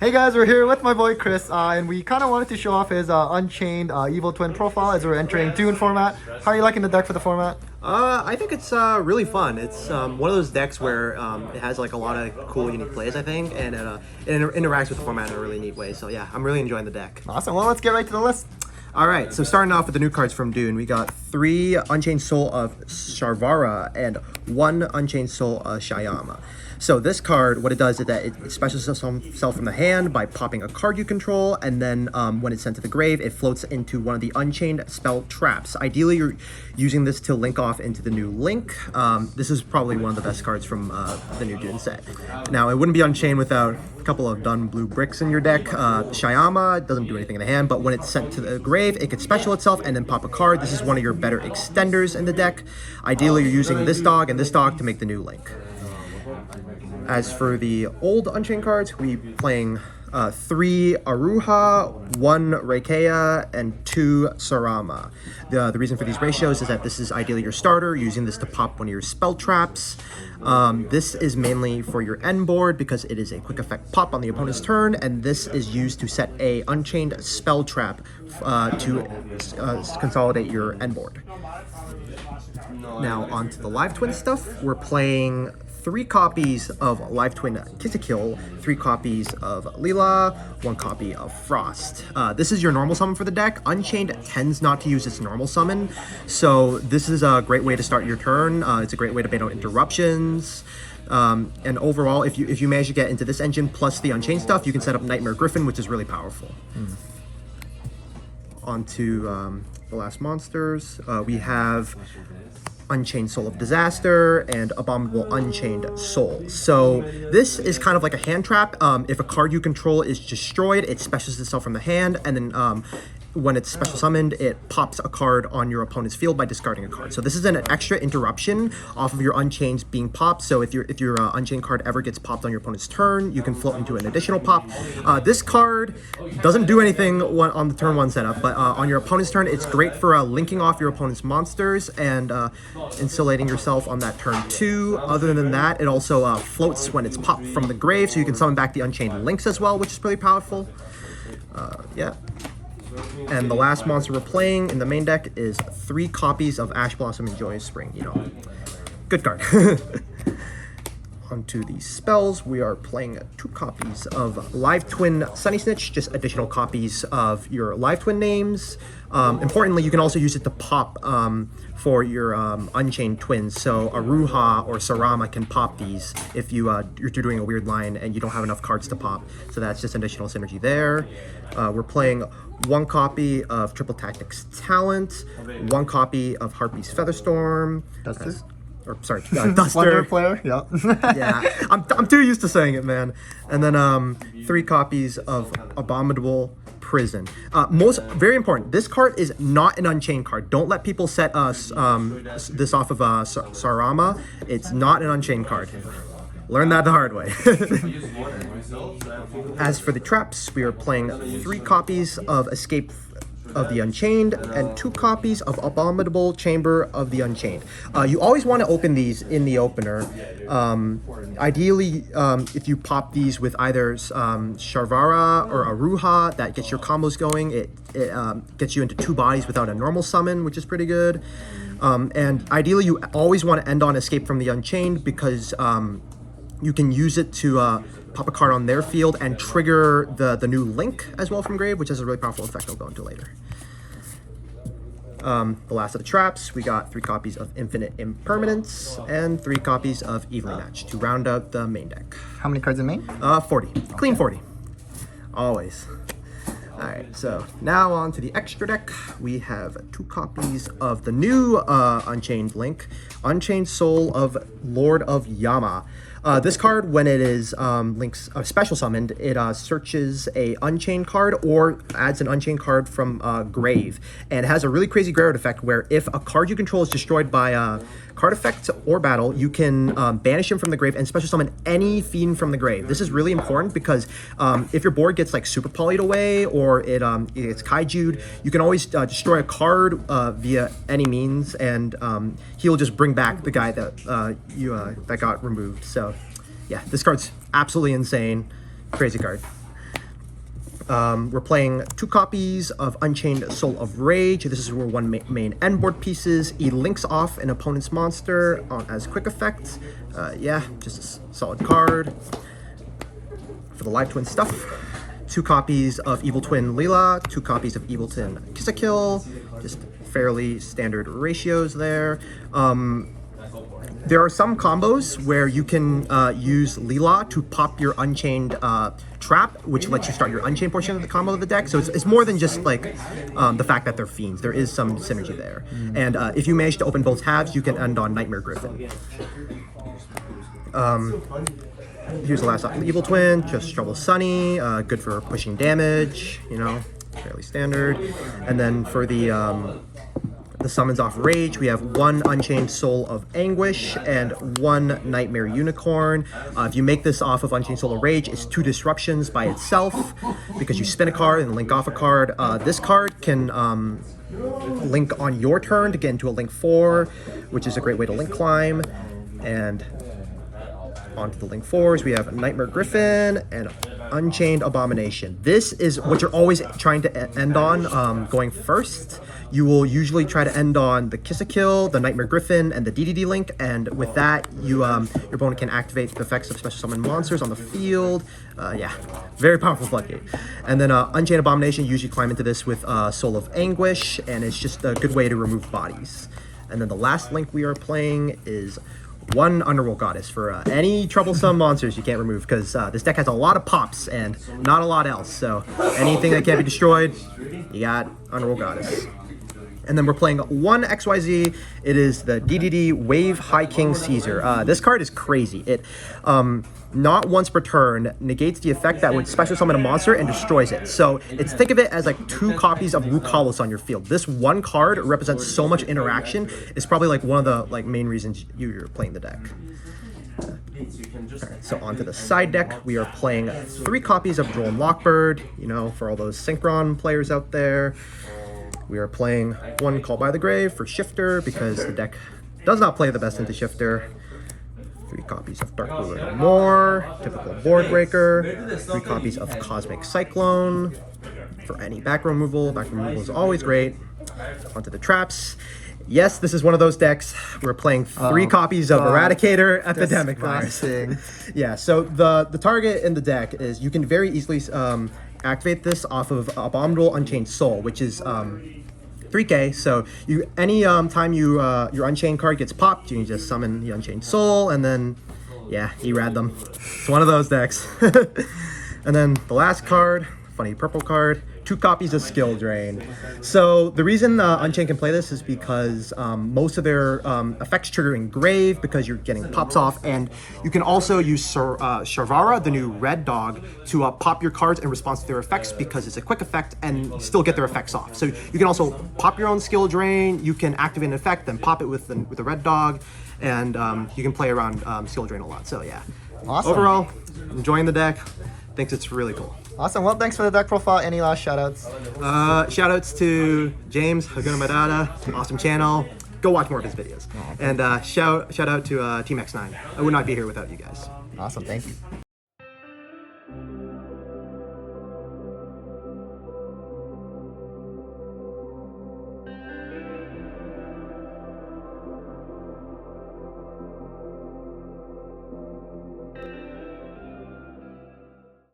Hey guys, we're here with my boy Chris, and we kind of wanted to show off his Unchained Evil Twin profile as we're entering DUNE format. How are you liking the deck for the format? I think it's really fun. It's one of those decks where it has like a lot of cool, unique plays, I think, and it interacts with the format in a really neat way. So yeah, I'm really enjoying the deck. Awesome. Well, let's get right to the list. All right, so starting off with the new cards from DUNE, we got 3 Unchained Soul of Sharvara and 1 Unchained Soul of Shyama. So this card, what it does is that it specials itself from the hand by popping a card you control, and then when it's sent to the grave, it floats into one of the Unchained spell traps. Ideally, you're using this to link off into the new Link. This is probably one of the best cards from the new DUNE set. Now, it wouldn't be Unchained without a couple of done blue bricks in your deck. Shyama doesn't do anything in the hand, but when it's sent to the grave, it could special itself and then pop a card. This is one of your better extenders in the deck. Ideally, you're using this dog and this dog to make the new Link. As for the old Unchained cards, we playing 3 Aruha, 1 Reikea, and 2 Sarama. The reason for these ratios is that this is ideally your starter, using this to pop one of your spell traps. This is mainly for your end board because it is a quick effect pop on the opponent's turn, and this is used to set a Unchained spell trap to consolidate your end board. Now onto the Live Twin stuff. We're playing 3 copies of Live Twin Kill, 3 copies of Leela, 1 copy of Frost. This is your normal summon for the deck. Unchained tends not to use its normal summon, so this is a great way to start your turn. It's a great way to bait out interruptions. And overall, if you manage to get into this engine plus the Unchained stuff, you can set up Nightmare Griffin, which is really powerful. On to the last monsters. We have Unchained Soul of Disaster and Abominable Unchained Soul. So this is kind of like a hand trap. If a card you control is destroyed, it specials itself from the hand, and then when it's special summoned, it pops a card on your opponent's field by discarding a card. So this is an extra interruption off of your Unchained being popped. So if your Unchained card ever gets popped on your opponent's turn, you can float into an additional pop. This card doesn't do anything on the turn 1 setup, but on your opponent's turn, it's great for linking off your opponent's monsters and insulating yourself on that turn 2. Other than that, it also floats when it's popped from the grave, so you can summon back the Unchained Links as well, which is pretty powerful. Yeah. And the last monster we're playing in the main deck is 3 copies of Ash Blossom and Joyous Spring. You know, good card. Onto the spells, we are playing 2 copies of Live Twin Sunny Snitch, just additional copies of your Live Twin names. Importantly, you can also use it to pop for your Unchained twins. So Aruha or Sarama can pop these if you're doing a weird line and you don't have enough cards to pop. So that's just additional synergy there. We're playing 1 copy of Triple Tactics Talent, 1 copy of Harpy's Featherstorm. Duster? Duster. Wonder player, yeah. Yeah, I'm too used to saying it, man. And then 3 copies of Abominable Prison. Very important, this card is not an Unchained card. Don't let people set us this off of Sarama. It's not an Unchained card. Learn that the hard way. As for the traps, we are playing 3 copies of Escape of the Unchained and 2 copies of Abominable Chamber of the Unchained. You always want to open these in the opener. Ideally, if you pop these with either Sharvara or Aruha, that gets your combos going. It gets you into 2 bodies without a normal summon, which is pretty good. And ideally, you always want to end on Escape from the Unchained because you can use it to pop a card on their field and trigger the new Link as well from grave, which has a really powerful effect I'll go into later. The last of the traps, we got 3 copies of Infinite Impermanence and 3 copies of Evenly Match to round out the main deck. How many cards in main? 40. Clean 40. Always. Alright, so now on to the extra deck. We have 2 copies of the new Unchained Link, Unchained Soul of Lord of Yama. This card, when it is Link's special summoned, it searches a Unchained card or adds an Unchained card from grave. And it has a really crazy graveyard effect where if a card you control is destroyed by a card effect or battle, you can banish him from the grave and special summon any fiend from the grave. This is really important because if your board gets like super polyed away or it's kaiju'd, you can always destroy a card via any means, and he'll just bring back the guy that that got removed. So yeah, this card's absolutely insane. Crazy card. We're playing 2 copies of Unchained Soul of Rage. This is where 1 main end board pieces. He links off an opponent's monster as quick effect. Yeah, just a solid card. For the Live Twin stuff, 2 copies of Evil Twin Leela, 2 copies of Evil Twin Kiss a Kill. Just fairly standard ratios there. There are some combos where you can use Leela to pop your Unchained trap, which lets you start your Unchained portion of the combo of the deck. So it's more than just like the fact that they're fiends. There is some synergy there. And if you manage to open both halves, you can end on Nightmare Griffin. Here's the last Evil Twin, just Trouble Sunny, good for pushing damage, you know, fairly standard. And then for the summons off Rage, we have 1 Unchained Soul of Anguish and 1 Nightmare Unicorn. If you make this off of Unchained Soul of Rage, it's 2 disruptions by itself because you spin a card and link off a card. This card can link on your turn to get into a link 4, which is a great way to link climb. And onto the link 4s, we have Nightmare Griffin and Unchained Abomination. This is what you're always trying to end on going first. You will usually try to end on the Kiss a Kill, the Nightmare Griffin, and the DDD link, and with that, you your opponent can activate the effects of special summon monsters on the field. Yeah, very powerful floodgate. And then Unchained Abomination, you usually climb into this with Soul of Anguish, and it's just a good way to remove bodies. And then the last link we are playing is 1 Underworld Goddess for any troublesome monsters you can't remove, because this deck has a lot of pops and not a lot else. So anything that can't be destroyed, you got Underworld Goddess. And then we're playing 1 XYZ. It is the DDD Wave High King Caesar. This card is crazy. It not once per turn negates the effect that would special summon a monster and destroys it. So think of it as like 2 copies of Rukalos on your field. This 1 card represents so much interaction. It's probably like one of the main reasons you're playing the deck. Alright, so onto the side deck, we are playing 3 copies of Droll and Lockbird, you know, for all those Synchron players out there. We are playing 1 Call by the Grave for Shifter because the deck does not play the best into Shifter. 3 copies of Dark Ruler No More, typical board breaker. 3 copies of Cosmic Cyclone for any back removal. Back removal is always great. Onto the traps. Yes, this is one of those decks. We're playing 3 copies of Eradicator Epidemic Virus. Yeah, so the target in the deck is you can very easily activate this off of Abominable Unchained Soul, which is 3k. So any time your Unchained card gets popped, you can just summon the Unchained Soul, and then yeah, erad them. It's one of those decks. And then the last card, funny purple card, 2 copies of Skill Drain. So the reason Unchained can play this is because most of their effects trigger in Grave because you're getting pops off, and you can also use Sharvara, the new red dog, to pop your cards in response to their effects because it's a quick effect and still get their effects off. So you can also pop your own Skill Drain, you can activate an effect, then pop it with the red dog, and you can play around Skill Drain a lot. So yeah, awesome. Overall, enjoying the deck. Thinks it's really cool. Awesome. Well, thanks for the deck profile. Any last shoutouts? Shoutouts to James Haguna Matata, awesome channel. Go watch more of his videos. And shout out to Team X9. I would not be here without you guys. Awesome. Thank you.